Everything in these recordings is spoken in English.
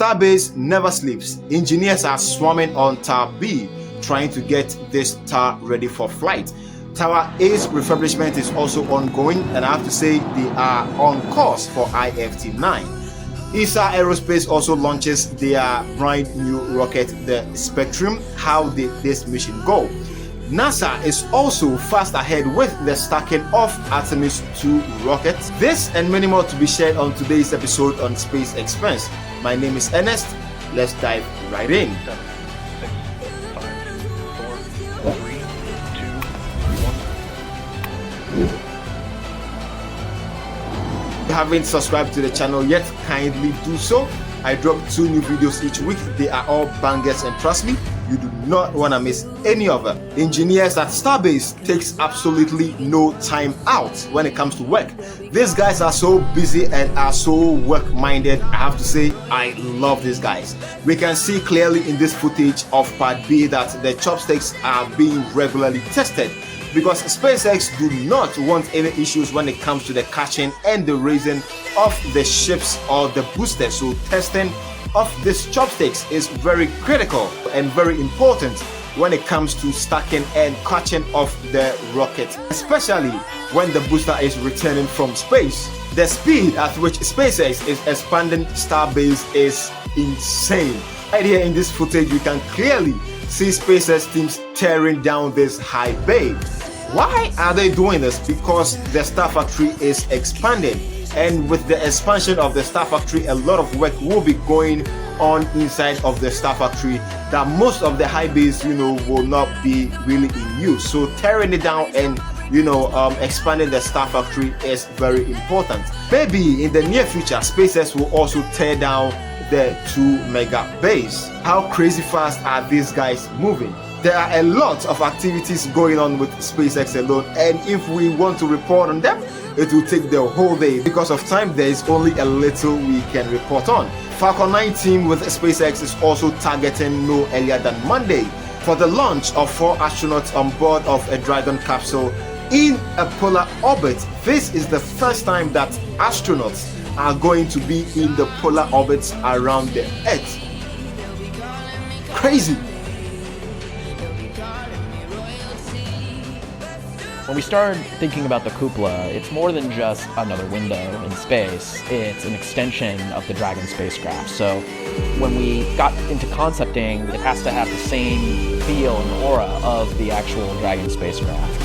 Starbase never sleeps. Engineers are swarming on Tower B, trying to get this tower ready for flight. Tower A's refurbishment is also ongoing, and I have to say they are on course for IFT9. Isar Aerospace also launches their brand new rocket, the Spectrum. How did this mission go? NASA is also fast ahead with the stacking of Artemis 2 rockets. This and many more to be shared on today's episode on Space Expense. My name is Ernest. Let's dive right in. 7, 6, 5, 4, 3, 2, 1. If you haven't subscribed to the channel yet, kindly do so. I drop 2 new videos each week. They are all bangers, and trust me, you do not want to miss any of them. Engineers at Starbase takes absolutely no time out when it comes to work. These guys are so busy and are so work-minded. I have to say, I love these guys. We can see clearly in this footage of Part B that the chopsticks are being regularly tested, because SpaceX do not want any issues when it comes to the catching and the raising of the ships or the boosters. So testing of these chopsticks is very critical and very important when it comes to stacking and catching of the rocket, especially when the booster is returning from space. The speed at which SpaceX is expanding Starbase is insane. Right here in this footage, we can clearly see SpaceX teams tearing down this high bay. Why are they doing this? Because the Star Factory is expanding, and with the expansion of the Star Factory, a lot of work will be going on inside of the Star Factory that most of the high bays, will not be really in use. So tearing it down and expanding the Star Factory is very important. Maybe in the near future, SpaceX will also tear down the 2 mega bays. How crazy fast are these guys moving? There are a lot of activities going on with SpaceX alone, and if we want to report on them, it will take the whole day. Because of time, there is only a little we can report on. Falcon 9 team with SpaceX is also targeting no earlier than Monday for the launch of 4 astronauts on board of a Dragon capsule in a polar orbit. This is the first time that astronauts are going to be in the polar orbits around the Earth. Crazy. When we started thinking about the cupola, it's more than just another window in space. It's an extension of the Dragon spacecraft. So when we got into concepting, it has to have the same feel and aura of the actual Dragon spacecraft.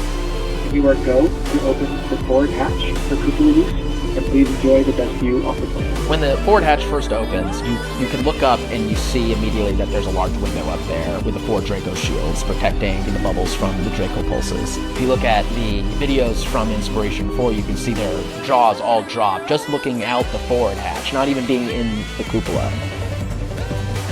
You are go to open the forward hatch for cupola use, and please enjoy the best view off the plane. When the forward hatch first opens, you can look up and you see immediately that there's a large window up there with the 4 Draco shields protecting the bubbles from the Draco pulses. If you look at the videos from Inspiration 4, you can see their jaws all drop just looking out the forward hatch, not even being in the cupola.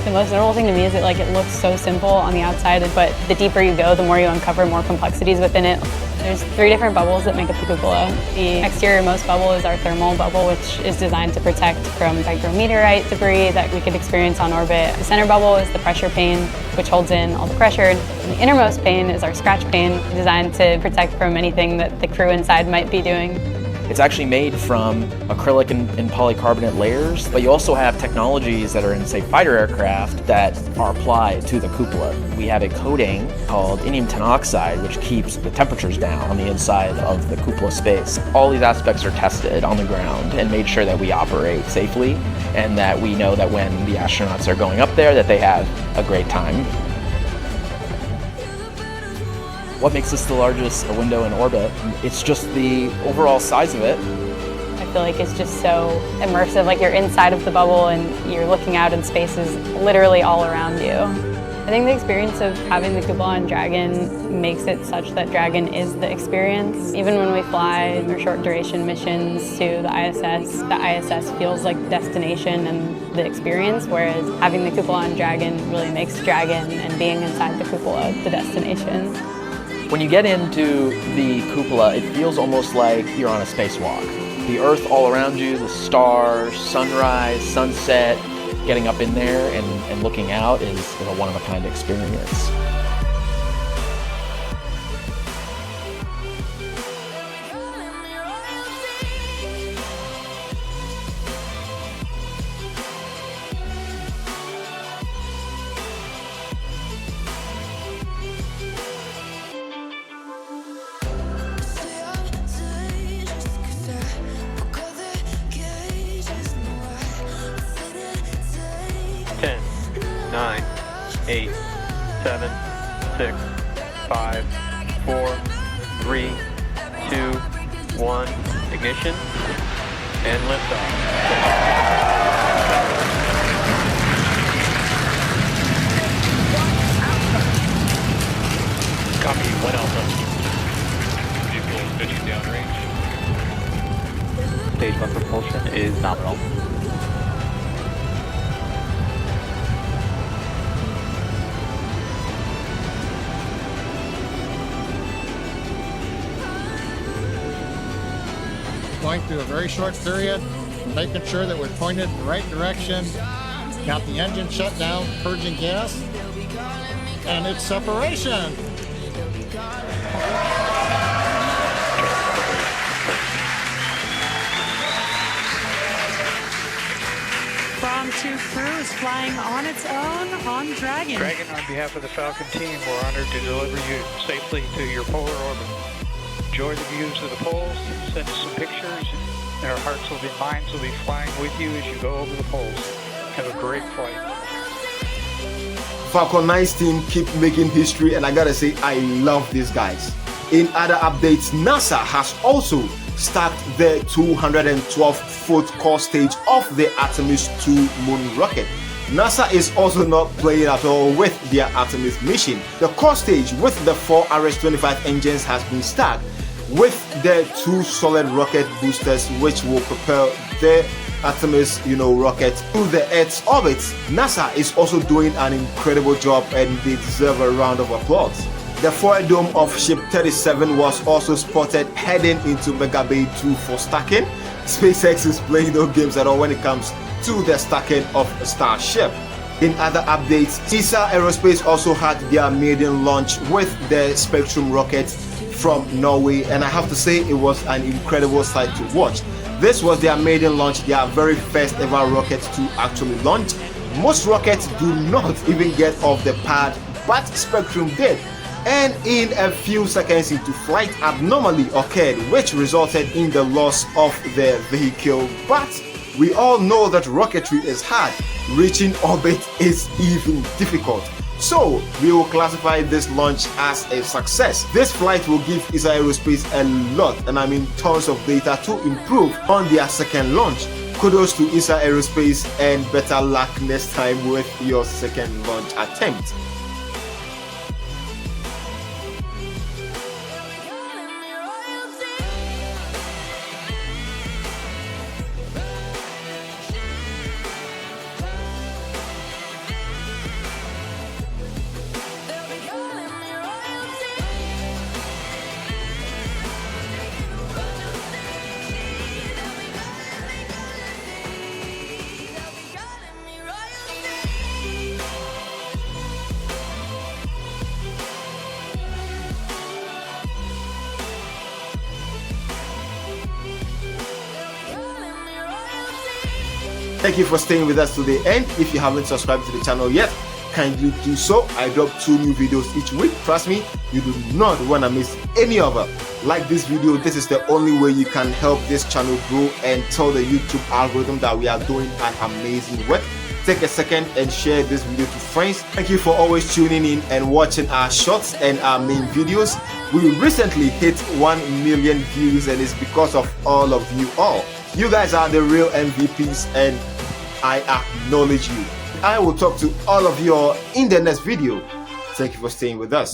The most notable thing to me is that it looks so simple on the outside, but the deeper you go, the more you uncover more complexities within it. There's 3 different bubbles that make up the cupola. The exterior-most bubble is our thermal bubble, which is designed to protect from micrometeorite debris that we could experience on orbit. The center bubble is the pressure pane, which holds in all the pressure. And the innermost pane is our scratch pane, designed to protect from anything that the crew inside might be doing. It's actually made from acrylic and polycarbonate layers, but you also have technologies that are in, say, fighter aircraft that are applied to the cupola. We have a coating called indium tenoxide, which keeps the temperatures down on the inside of the cupola space. All these aspects are tested on the ground and made sure that we operate safely and that we know that when the astronauts are going up there that they have a great time. What makes this the largest window in orbit? It's just the overall size of it. I feel like it's just so immersive, like you're inside of the bubble and you're looking out and space is literally all around you. I think the experience of having the cupola on Dragon makes it such that Dragon is the experience. Even when we fly our short duration missions to the ISS feels like the destination and the experience, whereas having the cupola on Dragon really makes Dragon and being inside the cupola the destination. When you get into the cupola, it feels almost like you're on a spacewalk. The Earth all around you, the stars, sunrise, sunset, getting up in there and looking out is a one-of-a-kind experience. 9, 8, 7, 6, 5, 4, 3, 2, 1. Ignition and liftoff. Copy, 1 Alpha. Vehicle is pitching downrange. Stage 1 propulsion is nominal. Going through a very short period, making sure that we're pointed in the right direction. Got the engine shut down, purging gas, and it's separation. Fram2 crew is flying on its own on Dragon. Dragon, on behalf of the Falcon team, we're honored to deliver you safely to your polar orbit. Enjoy the views of the poles, send us some pictures, and our hearts will be, minds will be flying with you as you go over the poles. Have a great flight. Falcon 9's team keep making history, and I gotta say, I love these guys. In other updates, NASA has also stacked the 212-foot core stage of the Artemis 2 moon rocket. NASA is also not playing at all with their Artemis mission. The core stage with the 4 RS-25 engines has been stacked with the 2 solid rocket boosters, which will propel the Artemis, rocket to the Earth's orbit. NASA is also doing an incredible job, and they deserve a round of applause. The forward dome of Ship 37 was also spotted heading into Mega Bay 2 for stacking. SpaceX is playing no games at all when it comes to the stacking of a Starship. In other updates, Isar Aerospace also had their maiden launch with the Spectrum rocket from Norway, and I have to say it was an incredible sight to watch. This was their maiden launch, their very first ever rocket to actually launch. Most rockets do not even get off the pad, but Spectrum did. And in a few seconds into flight, abnormally occurred, which resulted in the loss of the vehicle. But we all know that rocketry is hard. Reaching orbit is even difficult. So we will classify this launch as a success. This flight will give Isar Aerospace a lot, and I mean tons of data to improve on their second launch. Kudos to Isar Aerospace, and better luck next time with your second launch attempt. Thank you for staying with us to the end. If you haven't subscribed to the channel yet, kindly do so. I drop 2 new videos each week. Trust me, you do not want to miss any of them. Like this video, this is the only way you can help this channel grow and tell the YouTube algorithm that we are doing an amazing work. Take a second and share this video to friends. Thank you for always tuning in and watching our shorts and our main videos. We recently hit 1 million views, and it's because of all of you all. You guys are the real MVPs, and I acknowledge you. I will talk to all of you all in the next video. Thank you for staying with us.